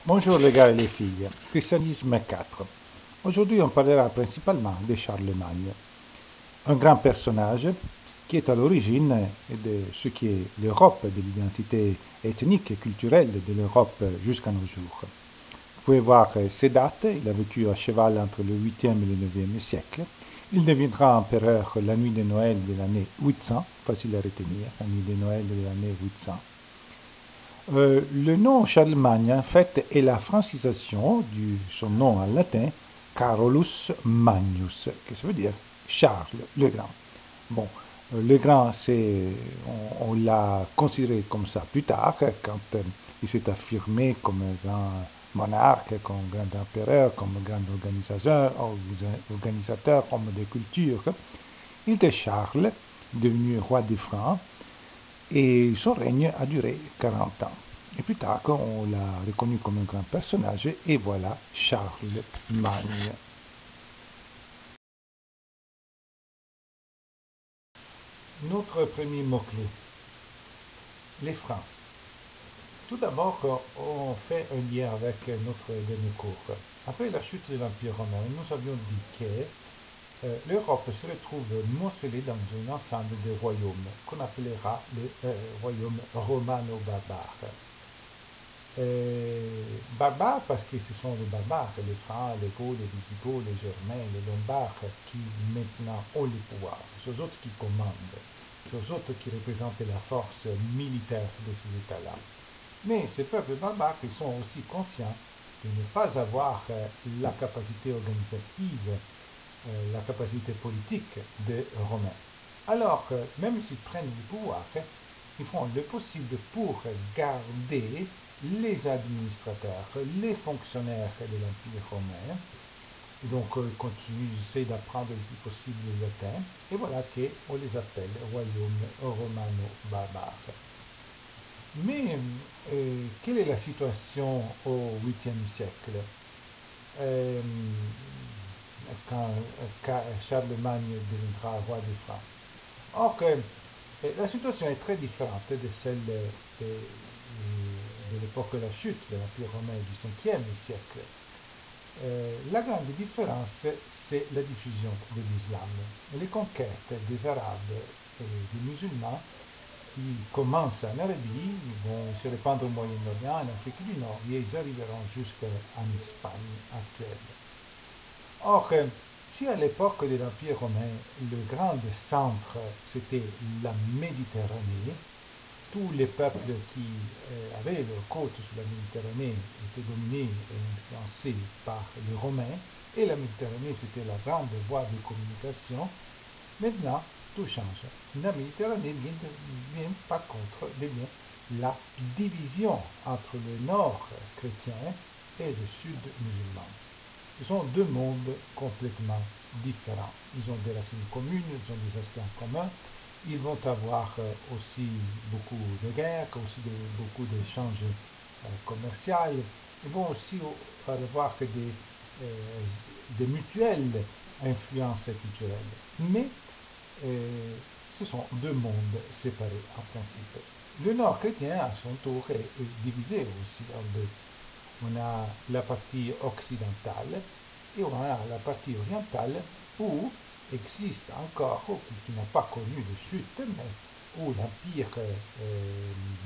Bonjour les gars et les filles, Christianisme 4. Aujourd'hui on parlera principalement de Charlemagne, un grand personnage qui est à l'origine de ce qui est l'Europe, de l'identité ethnique et culturelle de l'Europe jusqu'à nos jours. Vous pouvez voir ses dates, il a vécu à cheval entre le 8e et le 9e siècle. Il deviendra empereur la nuit de Noël de l'année 800, facile à retenir, la nuit de Noël de l'année 800. Le nom Charlemagne, en fait, est la francisation de son nom en latin, Carolus Magnus, qui ça veut dire Charles le Grand. Bon, le Grand, on l'a considéré comme ça plus tard, quand il s'est affirmé comme un grand monarque, comme un grand empereur, comme un grand organisateur, homme de culture. Il était Charles, devenu roi de France, et son règne a duré 40 ans. Et plus tard, on l'a reconnu comme un grand personnage, et voilà Charlemagne. Notre premier mot-clé, les francs. Tout d'abord, on fait un lien avec notre dernier cours. Après la chute de l'Empire romain, nous avions dit que l'Europe se retrouve morcelée dans un ensemble de royaumes qu'on appellera les royaumes romano-barbares. Barbares parce que ce sont les barbares, les Francs, les Gauls, les Visigoths, les Germains, les Lombards qui maintenant ont le pouvoir. C'est eux autres qui commandent, c'est eux autres qui représentent la force militaire de ces États-là. Mais ces peuples barbares, ils sont aussi conscients de ne pas avoir la capacité organisative, la capacité politique des Romains. Alors que même s'ils prennent le pouvoir, ils font le possible pour garder les administrateurs, les fonctionnaires de l'Empire romain. Et donc, ils continuent, ils essaient d'apprendre le plus possible le latin. Et voilà qu'on les appelle royaume romano-barbare. Mais quelle est la situation au 8e siècle euh, quand Charlemagne deviendra roi de France? Or, la situation est très différente de celle de l'époque de la chute de l'Empire romain du 5e siècle. La grande différence, c'est la diffusion de l'islam. Les conquêtes des Arabes et des musulmans qui commencent en Arabie, ils vont se répandre au Moyen-Orient, en Afrique du Nord, et ils arriveront jusqu'en Espagne actuelle. Or, si à l'époque de l'Empire romain, le grand centre, c'était la Méditerranée, tous les peuples qui avaient leur côte sur la Méditerranée étaient dominés et influencés par les Romains, et la Méditerranée, c'était la grande voie de communication. Maintenant, tout change. La Méditerranée vient par contre devient la division entre le nord chrétien et le sud musulman. Ce sont deux mondes complètement différents. Ils ont des racines communes, ils ont des aspects en commun. Ils vont avoir aussi beaucoup de guerres, aussi beaucoup d'échanges commerciaux. Ils vont aussi avoir des mutuelles influences culturelles. Mais ce sont deux mondes séparés en principe. Le nord chrétien, à son tour, est divisé aussi en deux. On a la partie occidentale et on a la partie orientale où existe encore, qui n'a pas connu de chute, mais où l'empire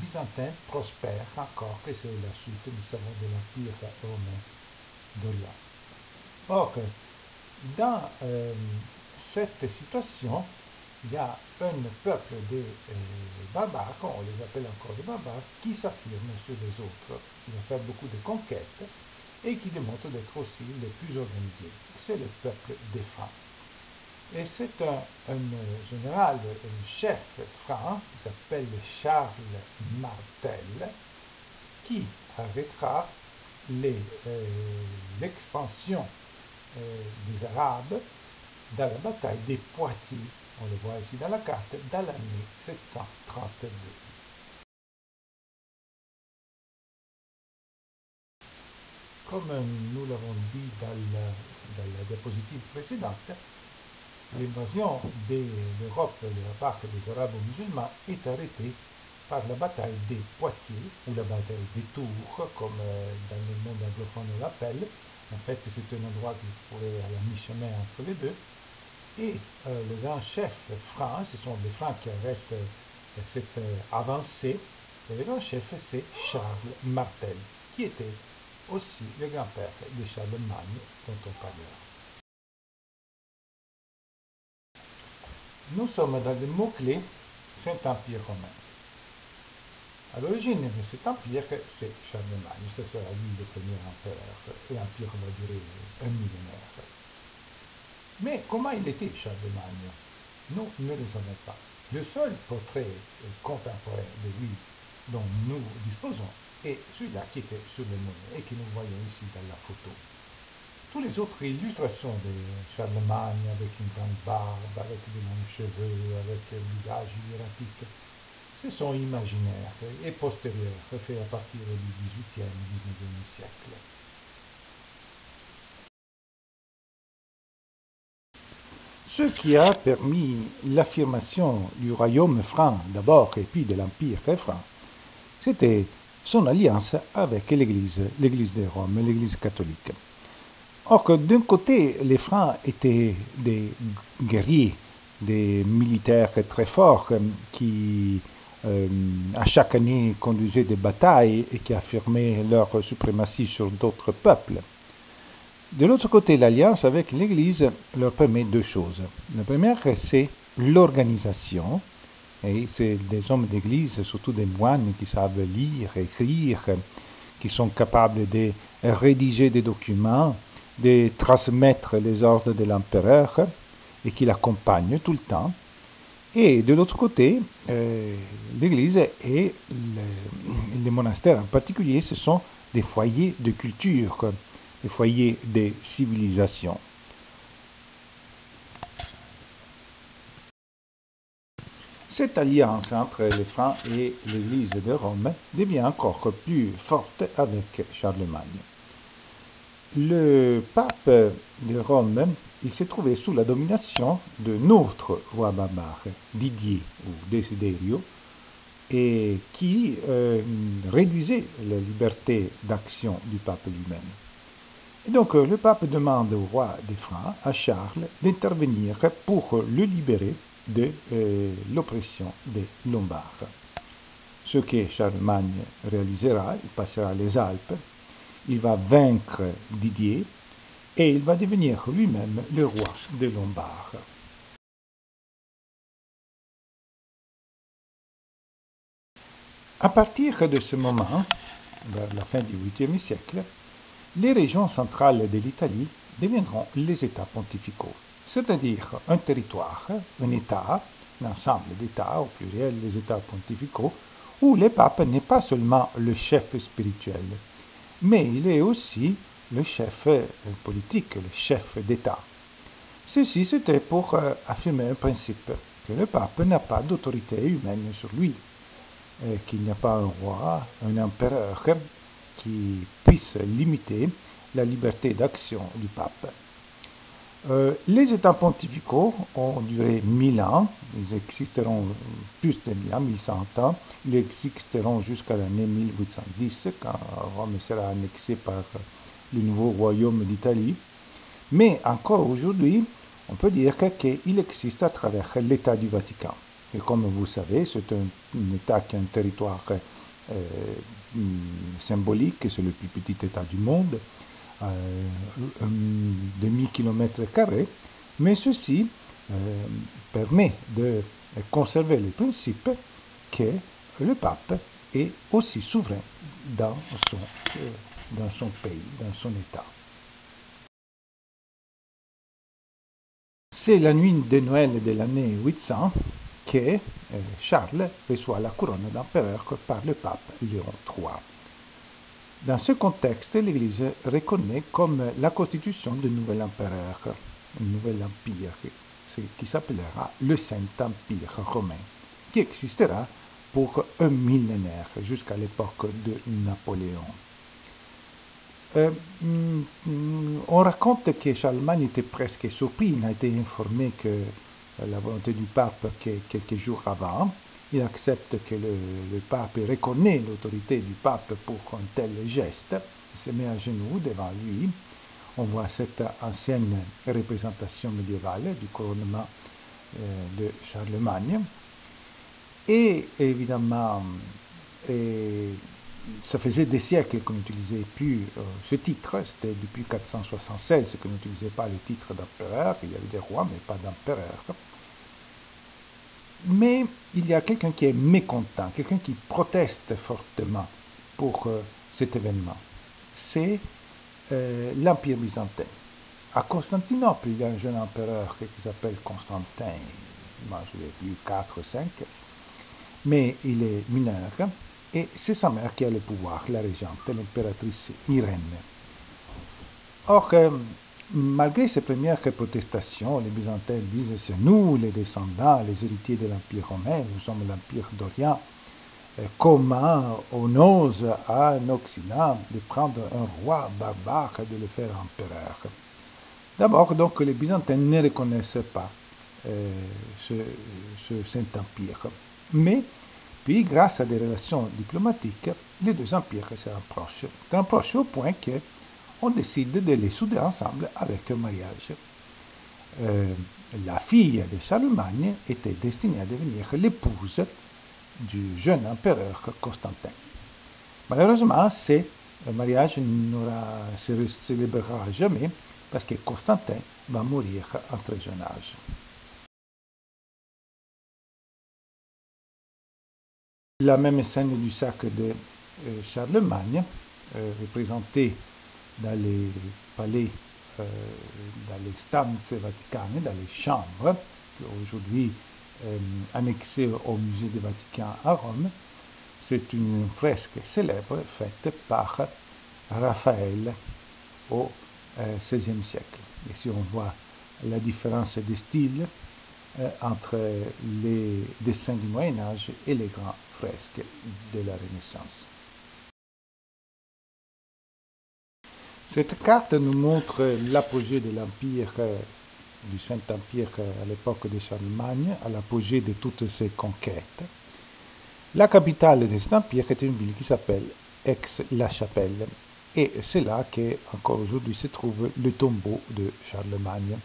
byzantin prospère encore, et c'est la chute, nous savons, de l'empire romain d'Orient. Or, dans cette situation, il y a un peuple de barbares, on les appelle encore des barbares, qui s'affirment sur les autres, qui va faire beaucoup de conquêtes et qui démontre d'être aussi les plus organisés. C'est le peuple des Francs. Et c'est un général, un chef franc, qui s'appelle Charles Martel, qui arrêtera l'expansion des Arabes dans la bataille des Poitiers. On le voit ici dans la carte, dans l'année 732. Comme nous l'avons dit dans la diapositive précédente, l'invasion de l'Europe de la part des Arabes musulmans est arrêtée par la bataille des Poitiers, ou la bataille des Tours, comme dans le monde anglophone on l'appelle. En fait, c'est un endroit qui se trouvait à la mi-chemin entre les deux. Et le grand chef franc, ce sont les Francs qui arrêtent cette avancée, et le grand chef, c'est Charles Martel, qui était aussi le grand-père de Charlemagne dont on parlera. Nous sommes dans le mot-clé Saint-Empire romain. À l'origine de cet empire, c'est Charlemagne, ce sera lui le premier empereur. L'empire va durer un millénaire. Mais comment il était Charlemagne? Nous ne le savons pas. Le seul portrait contemporain de lui dont nous disposons est celui-là qui était sur le monnaies et que nous voyons ici dans la photo. Toutes les autres illustrations de Charlemagne avec une grande barbe, avec de longs cheveux, avec un visage hiératique, ce sont imaginaires et postérieurs, faits à partir du XVIIIe et XIXe siècle. Ce qui a permis l'affirmation du royaume franc d'abord et puis de l'empire franc, c'était son alliance avec l'Église de Rome, l'Église catholique. Or que d'un côté, les Francs étaient des guerriers, des militaires très forts qui à chaque année conduisaient des batailles et qui affirmaient leur suprématie sur d'autres peuples. De l'autre côté, l'alliance avec l'Église leur permet deux choses. La première, c'est l'organisation. Et c'est des hommes d'Église, surtout des moines qui savent lire, écrire, qui sont capables de rédiger des documents, de transmettre les ordres de l'empereur et qui l'accompagnent tout le temps. Et de l'autre côté, l'Église et les monastères en particulier, ce sont des foyers de culture, des foyers de civilisation. Cette alliance entre les Francs et l'Église de Rome devient encore plus forte avec Charlemagne. Le pape de Rome, il s'est trouvé sous la domination d'un autre roi barbare, Didier ou Desiderio, et qui réduisait la liberté d'action du pape lui-même. Et donc le pape demande au roi des Francs, à Charles, d'intervenir pour le libérer de l'oppression des Lombards. Ce que Charlemagne réalisera, il passera les Alpes, il va vaincre Didier et il va devenir lui-même le roi des Lombards. À partir de ce moment, vers la fin du 8e siècle, les régions centrales de l'Italie deviendront les États pontificaux, c'est-à-dire un territoire, un État, un ensemble d'États, au pluriel les États pontificaux, où le pape n'est pas seulement le chef spirituel, mais il est aussi le chef politique, le chef d'État. Ceci, c'était pour affirmer un principe, que le pape n'a pas d'autorité humaine sur lui, qu'il n'y a pas un roi, un empereur qui puisse limiter la liberté d'action du pape. Les États pontificaux ont duré 1000 ans, ils existeront plus de 1000 ans, 1100 ans, ils existeront jusqu'à l'année 1810, quand Rome sera annexée par le nouveau royaume d'Italie. Mais encore aujourd'hui, on peut dire qu'il existe à travers l'État du Vatican. Et comme vous savez, c'est un État qui a un territoire symbolique, c'est le plus petit État du monde, demi-kilomètre carré, mais ceci permet de conserver le principe que le pape est aussi souverain dans son pays, dans son État. C'est la nuit de Noël de l'année 800 que Charles reçoit la couronne d'empereur par le pape Léon III. Dans ce contexte, l'Église reconnaît comme la constitution du nouvel empereur, un nouvel empire, qui s'appellera le Saint-Empire romain, qui existera pour un millénaire, jusqu'à l'époque de Napoléon. On raconte que Charlemagne était presque surpris, il a été informé que la volonté du pape quelques jours avant, il accepte que le pape reconnaît l'autorité du pape pour un tel geste, il se met à genoux devant lui. On voit cette ancienne représentation médiévale du couronnement de Charlemagne. Et évidemment, ça faisait des siècles qu'on n'utilisait plus ce titre. C'était depuis 476 qu'on n'utilisait pas le titre d'empereur. Il y avait des rois, mais pas d'empereur. Mais il y a quelqu'un qui est mécontent, quelqu'un qui proteste fortement pour cet événement. C'est l'Empire byzantin. À Constantinople, il y a un jeune empereur qui s'appelle Constantin. Moi, je l'ai vu 4 ou 5. Mais il est mineur. Et c'est sa mère qui a le pouvoir, la régente, l'impératrice Irène. Or, malgré ces premières protestations, les Byzantins disent c'est nous, les descendants, les héritiers de l'Empire romain, nous sommes l'Empire d'Orient. Comment on ose en Occident de prendre un roi barbare et de le faire empereur? D'abord, donc, les Byzantins ne reconnaissent pas ce Saint-Empire. Mais, puis, grâce à des relations diplomatiques, les deux empires se rapprochent au point qu'on décide de les souder ensemble avec un mariage. La fille de Charlemagne était destinée à devenir l'épouse du jeune empereur Constantin. Malheureusement, ce mariage ne se célébrera jamais parce que Constantin va mourir à très jeune âge. La même scène du sacre de Charlemagne, représentée dans les palais, dans les stanze vaticanes, dans les chambres, aujourd'hui annexées au musée du Vatican à Rome. C'est une fresque célèbre faite par Raphaël au XVIe siècle. Ici on voit la différence de style entre les dessins du Moyen-Âge et les grandes fresques de la Renaissance. Cette carte nous montre l'apogée de l'Empire, du Saint-Empire à l'époque de Charlemagne, à l'apogée de toutes ses conquêtes. La capitale de cet empire est une ville qui s'appelle Aix-la-Chapelle, et c'est là qu'encore aujourd'hui se trouve le tombeau de Charlemagne.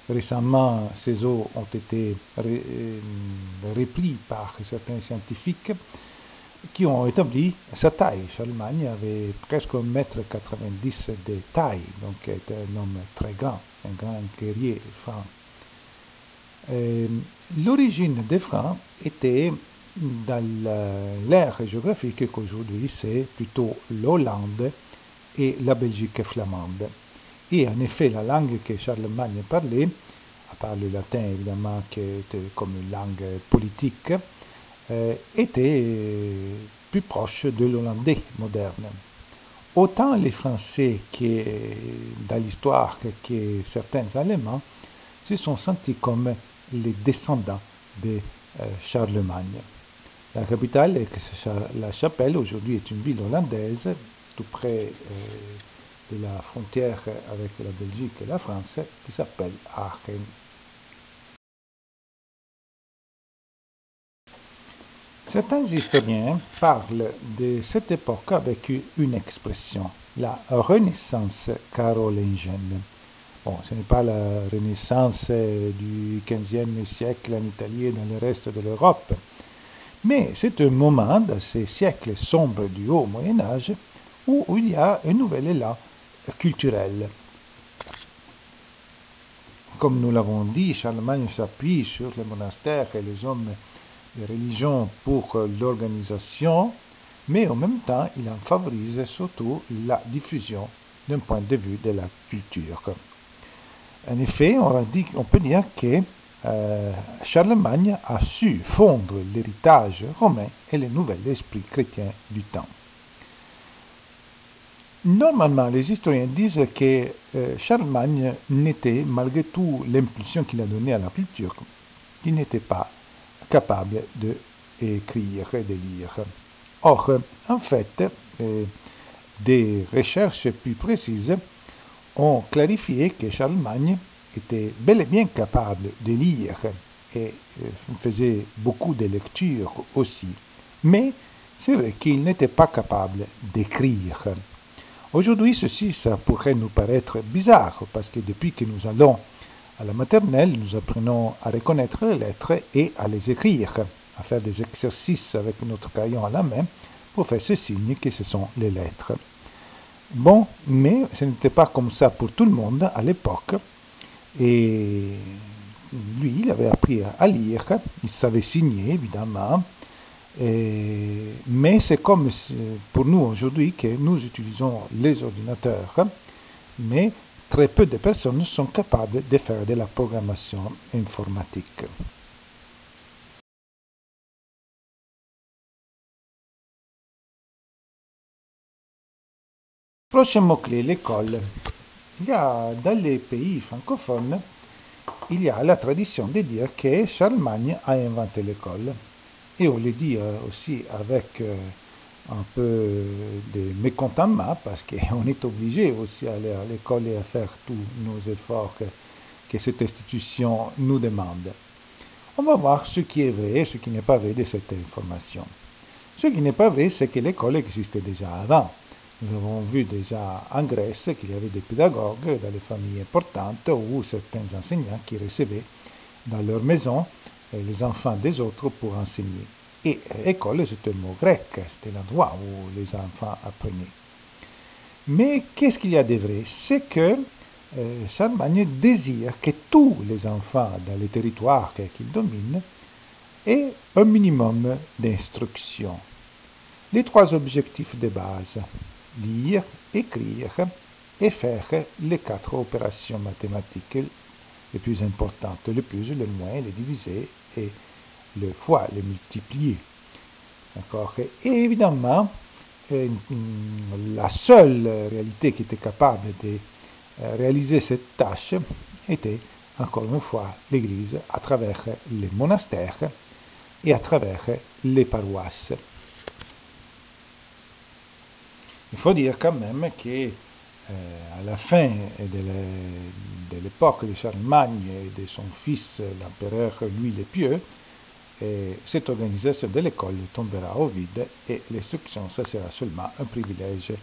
Récemment, ces os ont été repris par certains scientifiques qui ont établi sa taille. Charlemagne avait presque 1,90 m de taille, donc était un homme très grand, un grand guerrier franc. L'origine des Francs était dans l'ère géographique qu'aujourd'hui c'est plutôt l'Hollande et la Belgique flamande. Et en effet, la langue que Charlemagne parlait, à part le latin évidemment qui était comme une langue politique, était plus proche de l'hollandais moderne. Autant les Français dans l'histoire que certains Allemands se sont sentis comme les descendants de Charlemagne. La capitale, Aix-la-Chapelle, aujourd'hui est une ville hollandaise, tout près de la frontière avec la Belgique et la France, qui s'appelle Aachen. Certains historiens parlent de cette époque avec une expression, la Renaissance carolingienne. Bon, ce n'est pas la Renaissance du XVe siècle en Italie et dans le reste de l'Europe, mais c'est un moment dans ces siècles sombres du haut Moyen-Âge où il y a un nouvel élan culturel. Comme nous l'avons dit, Charlemagne s'appuie sur les monastères et les hommes de religion pour l'organisation, mais en même temps, il en favorise surtout la diffusion d'un point de vue de la culture. En effet, on peut dire que Charlemagne a su fondre l'héritage romain et le nouvel esprit chrétien du temps. Normalement, les historiens disent que Charlemagne n'était, malgré tout l'impulsion qu'il a donnée à la culture, qu'il n'était pas capable d'écrire et de lire. Or, en fait, des recherches plus précises ont clarifié que Charlemagne était bel et bien capable de lire et faisait beaucoup de lectures aussi. Mais c'est vrai qu'il n'était pas capable d'écrire. Aujourd'hui, ça pourrait nous paraître bizarre, parce que depuis que nous allons à la maternelle, nous apprenons à reconnaître les lettres et à les écrire, à faire des exercices avec notre crayon à la main pour faire ce signe que ce sont les lettres. Bon, mais ce n'était pas comme ça pour tout le monde à l'époque. Et lui, il avait appris à lire, il savait signer évidemment, mais c'est comme pour nous aujourd'hui que nous utilisons les ordinateurs, mais très peu de personnes sont capables de faire de la programmation informatique. Prochain mot-clé, l'école. Dans les pays francophones, il y a la tradition de dire que Charlemagne a inventé l'école. Et on le dit aussi avec un peu de mécontentement, parce qu'on est obligé aussi d'aller à l'école et à faire tous nos efforts que cette institution nous demande. On va voir ce qui est vrai et ce qui n'est pas vrai de cette information. Ce qui n'est pas vrai, c'est que l'école existait déjà avant. Nous avons vu déjà en Grèce qu'il y avait des pédagogues dans les familles importantes ou certains enseignants qui recevaient dans leur maison les enfants des autres pour enseigner. Et école, c'est un mot grec, c'était l'endroit où les enfants apprenaient. Mais qu'est-ce qu'il y a de vrai? C'est que Charlemagne désire que tous les enfants dans les territoires qu'il domine aient un minimum d'instruction. Les trois objectifs de base, lire, écrire et faire les quatre opérations mathématiques les plus importantes, le plus, le moins, le diviser et le fois, le multiplier. D'accord? Et évidemment, la seule réalité qui était capable de réaliser cette tâche était, encore une fois, l'Église à travers les monastères et à travers les paroisses. Il faut dire quand même que à la fin de l'époque de Charlemagne et de son fils, l'empereur Louis le Pieux, cette organisation de l'école tombera au vide et l'instruction, ça sera seulement un privilège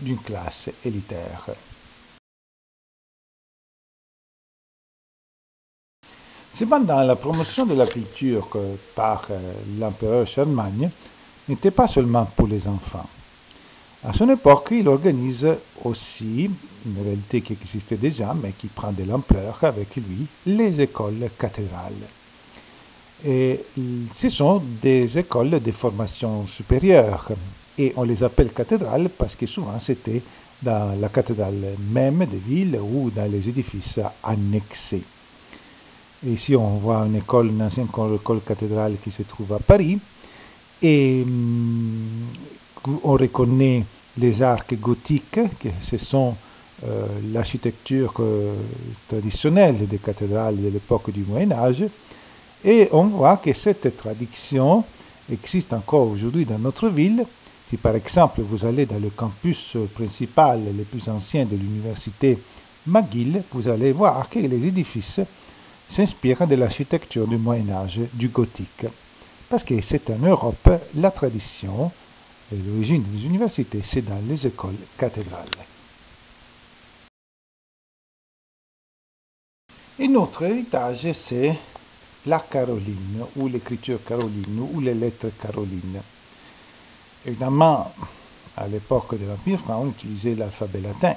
d'une classe élitaire. Cependant, la promotion de la culture par l'empereur Charlemagne n'était pas seulement pour les enfants. À son époque, il organise aussi, une réalité qui existait déjà, mais qui prend de l'ampleur avec lui, les écoles cathédrales. Et ce sont des écoles de formation supérieure, et on les appelle cathédrales parce que souvent c'était dans la cathédrale même des villes ou dans les édifices annexés. Et ici on voit une ancienne école cathédrale qui se trouve à Paris, et on reconnaît les arcs gothiques, que ce sont l'architecture traditionnelle des cathédrales de l'époque du Moyen-Âge, et on voit que cette tradition existe encore aujourd'hui dans notre ville. Si par exemple vous allez dans le campus principal le plus ancien de l'université McGill, vous allez voir que les édifices s'inspirent de l'architecture du Moyen-Âge, du gothique. Parce que c'est en Europe la tradition et l'origine des universités, c'est dans les écoles cathédrales. Et notre héritage, c'est la caroline, ou l'écriture caroline, ou les lettres carolines. Évidemment, à l'époque de l'Empire franc, on utilisait l'alphabet latin.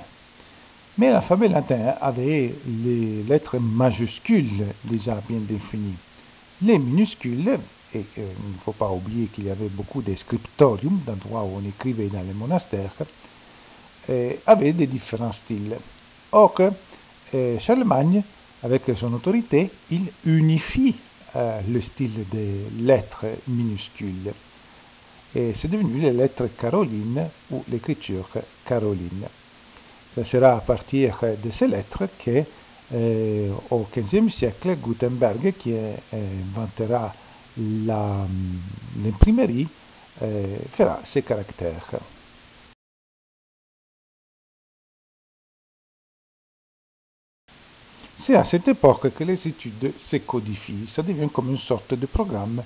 Mais l'alphabet latin avait les lettres majuscules déjà bien définies. Les minuscules, et il ne faut pas oublier qu'il y avait beaucoup de scriptorium, d'endroits où on écrivait dans les monastères, avaient des différents styles. Or, Charlemagne, avec son autorité, il unifie le style des lettres minuscules. Et c'est devenu les lettres carolines ou l'écriture caroline. Ce sera à partir de ces lettres que, au XVe siècle, Gutenberg, qui inventera l'imprimerie, fera ses caractères. C'est à cette époque que les études se codifient. Ça devient comme une sorte de programme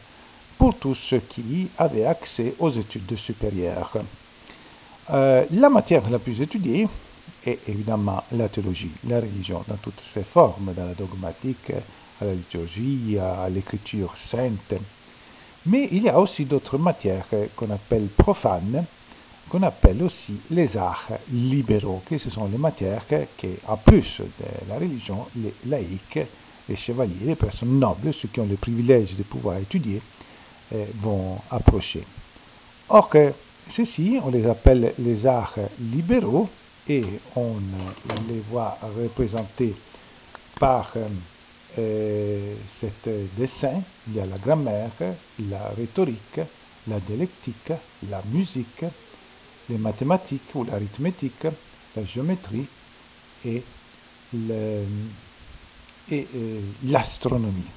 pour tous ceux qui avaient accès aux études supérieures. La matière la plus étudiée est évidemment la théologie, la religion dans toutes ses formes, dans la dogmatique, à la liturgie, à l'écriture sainte. Mais il y a aussi d'autres matières qu'on appelle profanes, qu'on appelle aussi les arts libéraux, que ce sont les matières qui, en plus de la religion, les laïcs, les chevaliers, les personnes nobles, ceux qui ont le privilège de pouvoir étudier, vont approcher. Or, ceux-ci, on les appelle les arts libéraux et on les voit représentés par cet dessin. Il y a la grammaire, la rhétorique, la dialectique, la musique, les mathématiques ou l'arithmétique, la géométrie et l'astronomie.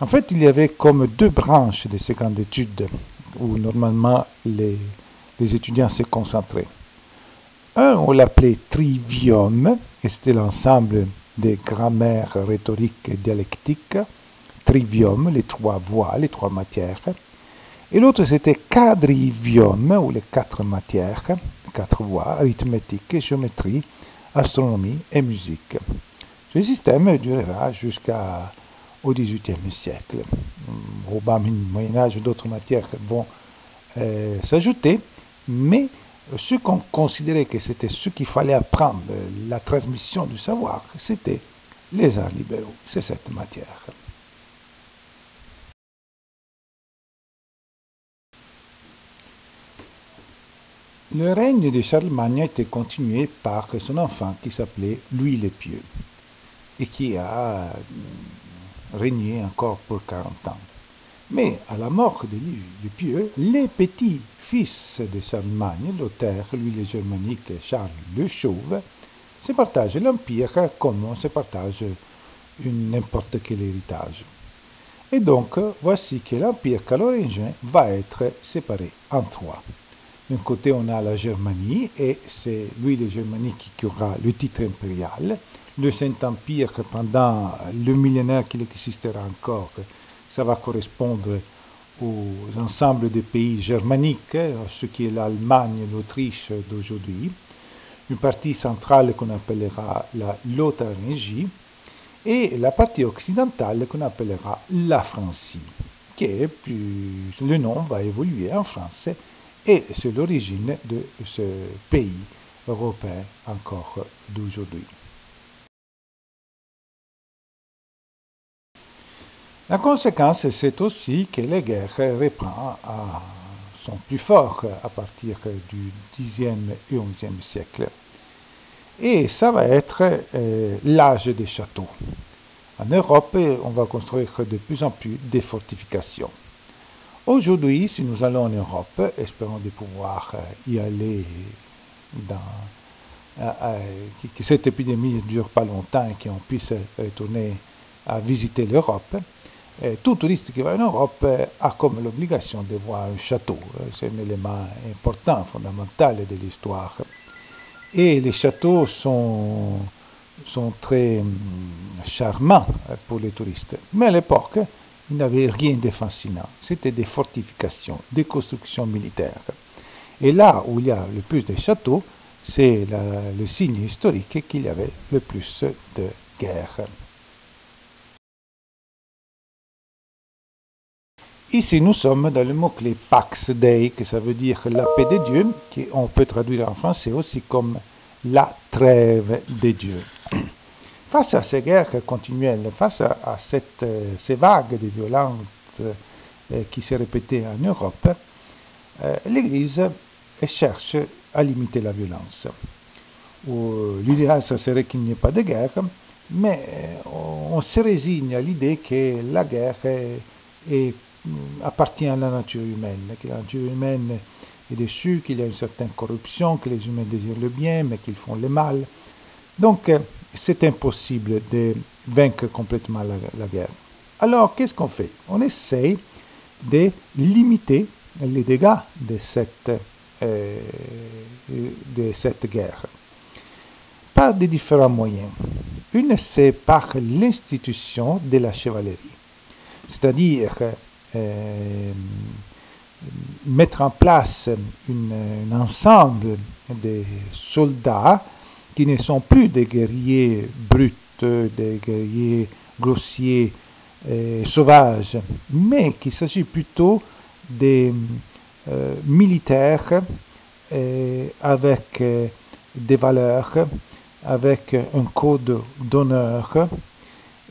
En fait, il y avait comme deux branches de ces grandes études où normalement les étudiants se concentraient. Un, on l'appelait trivium, et c'était l'ensemble des grammaires rhétoriques et dialectiques. Trivium, les trois voies, les trois matières. Et l'autre, c'était quadrivium, ou les quatre matières, quatre voies, arithmétique, géométrie, astronomie et musique. Ce système durera jusqu'au XVIIIe siècle. Au bas Moyen-Âge, d'autres matières vont s'ajouter, mais ce qu'on considérait que c'était ce qu'il fallait apprendre, la transmission du savoir, c'était les arts libéraux, c'est cette matière. Le règne de Charlemagne a été continué par son enfant qui s'appelait Louis le Pieux et qui a régné encore pour 40 ans. Mais à la mort de Louis le Pieux, les petits-fils de Charlemagne, Lothaire, Louis le Germanique et Charles le Chauve, se partagent l'empire comme on se partage n'importe quel héritage. Et donc, voici que l'empire carolingien va être séparé en trois. D'un côté, on a la Germanie, et c'est Louis le Germanique qui aura le titre impérial. Le Saint-Empire, pendant le millénaire qu'il existera encore, ça va correspondre aux ensembles des pays germaniques, ce qui est l'Allemagne, l'Autriche d'aujourd'hui. Une partie centrale qu'on appellera la Lotharingie, et la partie occidentale qu'on appellera la Francie, qui est plus, le nom va évoluer en français, et c'est l'origine de ce pays européen encore d'aujourd'hui. La conséquence, c'est aussi que la guerre reprend à son plus fort à partir du Xe et XIe siècle. Et ça va être l'âge des châteaux. En Europe, on va construire de plus en plus des fortifications. Aujourd'hui, si nous allons en Europe, espérons de pouvoir y aller que cette épidémie ne dure pas longtemps et qu'on puisse retourner à visiter l'Europe. Tout touriste qui va en Europe a comme l'obligation de voir un château. C'est un élément important, fondamental de l'histoire. Et les châteaux sont très charmants pour les touristes. Mais à l'époque, il n'y avait rien de fascinant. C'était des fortifications, des constructions militaires. Et là où il y a le plus de châteaux, c'est le signe historique qu'il y avait le plus de guerres. Ici, nous sommes dans le mot-clé Pax Dei, que ça veut dire la paix de Dieu, qu'on peut traduire en français aussi comme la trêve de Dieu. Face à ces guerres continuelles, face à ces vagues de violence qui se répétaient en Europe, l'Église cherche à limiter la violence. L'idéal, ce serait qu'il n'y ait pas de guerre, mais on se résigne à l'idée que la guerre appartient à la nature humaine, que la nature humaine est déchue, qu'il y a une certaine corruption, que les humains désirent le bien, mais qu'ils font le mal. Donc, c'est impossible de vaincre complètement la guerre. Alors, qu'est-ce qu'on fait? On essaye de limiter les dégâts de cette guerre par des différents moyens. Une, c'est par l'institution de la chevalerie, c'est-à-dire mettre en place un ensemble de soldats qui ne sont plus des guerriers bruts, des guerriers grossiers, sauvages, mais qu'il s'agit plutôt des militaires avec des valeurs, avec un code d'honneur,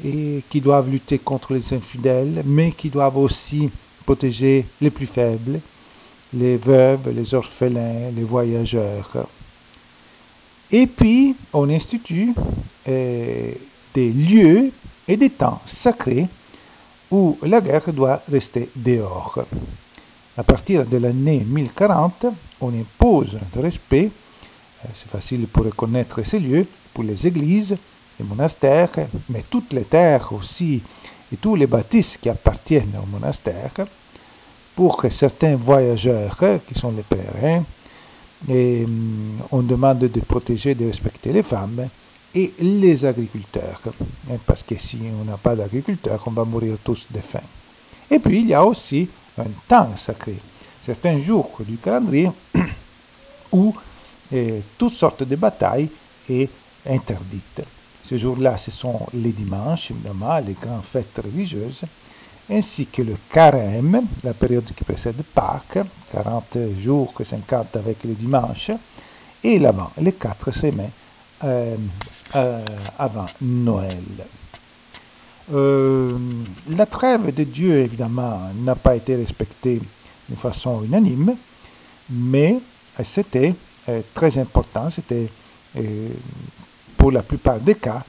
et qui doivent lutter contre les infidèles, mais qui doivent aussi protéger les plus faibles, les veuves, les orphelins, les voyageurs. Et puis, on institue des lieux et des temps sacrés où la guerre doit rester dehors. À partir de l'année 1040, on impose le respect, c'est facile pour reconnaître ces lieux, pour les églises, les monastères, mais toutes les terres aussi, et tous les bâtisses qui appartiennent au monastère, pour que certains voyageurs, qui sont les pèlerins, et on demande de protéger, de respecter les femmes, et les agriculteurs, parce que si on n'a pas d'agriculteurs, on va mourir tous de faim. Et puis il y a aussi un temps sacré, certains jours du calendrier où toutes sortes de batailles est interdites. Ces jours-là, ce sont les dimanches, évidemment, les grandes fêtes religieuses, ainsi que le carême, la période qui précède Pâques, 40 jours, 50 avec les dimanches, et l'avant, les 4 semaines avant Noël. La trêve de Dieu, évidemment, n'a pas été respectée de façon unanime, mais c'était très important, c'était pour la plupart des cas,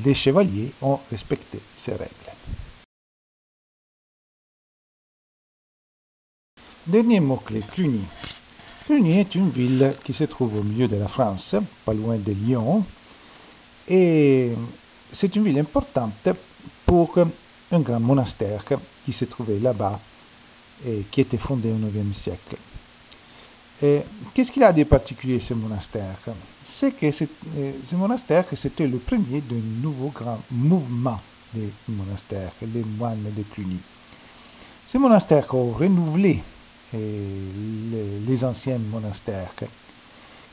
les chevaliers ont respecté ces règles. Dernier mot-clé, Cluny. Cluny est une ville qui se trouve au milieu de la France, pas loin de Lyon, et c'est une ville importante pour un grand monastère qui se trouvait là-bas et qui était fondé au IXe siècle. Qu'est-ce qu'il a de particulier ce monastère? C'est que ce monastère, c'était le premier d'un nouveau grand mouvement des monastères, les moines de Cluny. Ces monastères ont renouvelé les anciens monastères,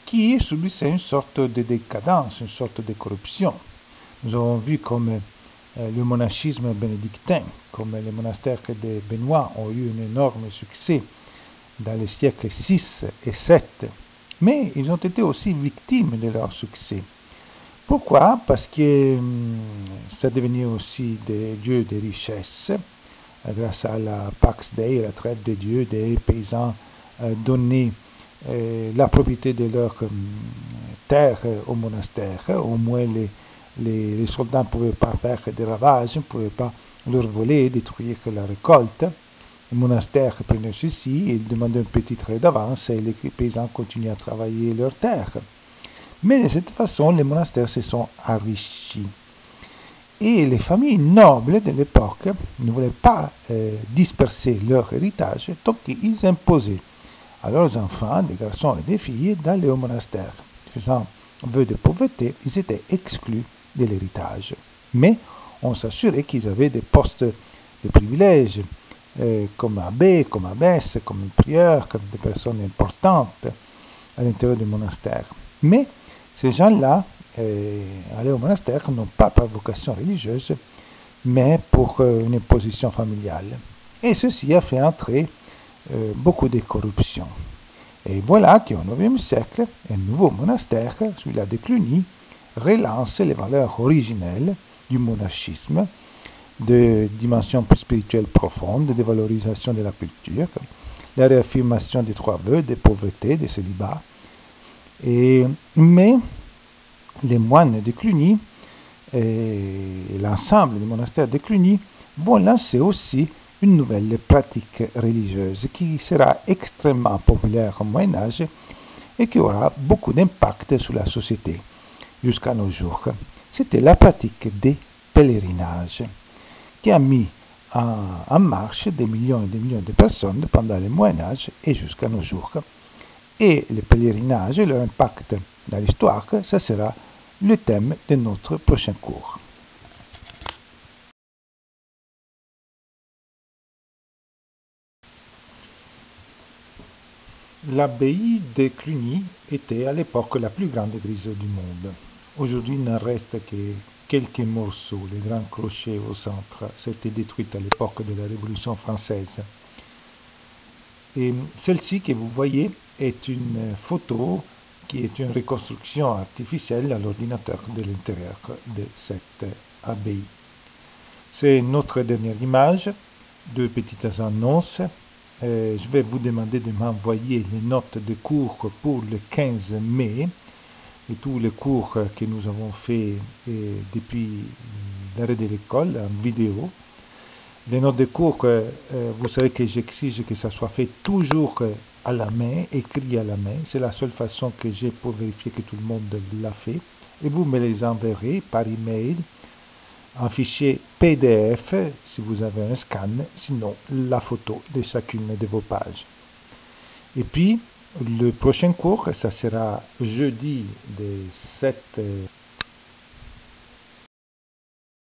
qui subissaient une sorte de décadence, une sorte de corruption. Nous avons vu comme le monachisme bénédictin, comme les monastères de Benoît ont eu un énorme succès dans les siècles 6 et 7, mais ils ont été aussi victimes de leur succès. Pourquoi? Parce que ça devenait aussi des lieux de richesse, grâce à la Pax Dei, la trêve de Dieu, des paysans donnaient la propriété de leur terre au monastère. Au moins les soldats ne pouvaient pas faire des ravages, ne pouvaient pas leur voler et détruire la récolte. Le monastère prenait ceci, il demandait une petite raie d'avance et les paysans continuaient à travailler leur terre. Mais de cette façon, les monastères se sont enrichis. Et les familles nobles de l'époque ne voulaient pas disperser leur héritage, donc ils imposaient à leurs enfants, des garçons et des filles, d'aller au monastère. Faisant vœu de pauvreté, ils étaient exclus de l'héritage. Mais on s'assurait qu'ils avaient des postes de privilèges, comme abbé, comme abbesse, comme prieur, comme des personnes importantes à l'intérieur du monastère. Mais ces gens-là, aller au monastère, non pas par vocation religieuse, mais pour une imposition familiale. Et ceci a fait entrer beaucoup de corruption. Et voilà qu'au IXe siècle, un nouveau monastère, celui-là de Cluny, relance les valeurs originelles du monachisme, de dimension plus spirituelle profonde, de valorisation de la culture, la réaffirmation des 3 vœux, de pauvreté, de célibat. Mais les moines de Cluny et l'ensemble du monastère de Cluny vont lancer aussi une nouvelle pratique religieuse qui sera extrêmement populaire au Moyen-Âge et qui aura beaucoup d'impact sur la société jusqu'à nos jours. C'était la pratique des pèlerinages qui a mis en marche des millions et des millions de personnes pendant le Moyen-Âge et jusqu'à nos jours. et le pèlerinage et leur impact dans l'histoire, ça sera le thème de notre prochain cours. L'abbaye de Cluny était à l'époque la plus grande église du monde. Aujourd'hui, il n'en reste que quelques morceaux. Le grand clocher au centre s'était détruit à l'époque de la Révolution française. Et celle-ci que vous voyez est une photo qui est une reconstruction artificielle à l'ordinateur de l'intérieur de cette abbaye. C'est notre dernière image, deux petites annonces. Je vais vous demander de m'envoyer les notes de cours pour le 15 mai et tous les cours que nous avons fait depuis l'arrêt de l'école en vidéo. Les notes de cours, vous savez que j'exige que ça soit fait toujours à la main, écrit à la main. C'est la seule façon que j'ai pour vérifier que tout le monde l'a fait. Et vous me les enverrez par email en fichier PDF si vous avez un scan, sinon la photo de chacune de vos pages. Et puis, le prochain cours, ça sera jeudi de 7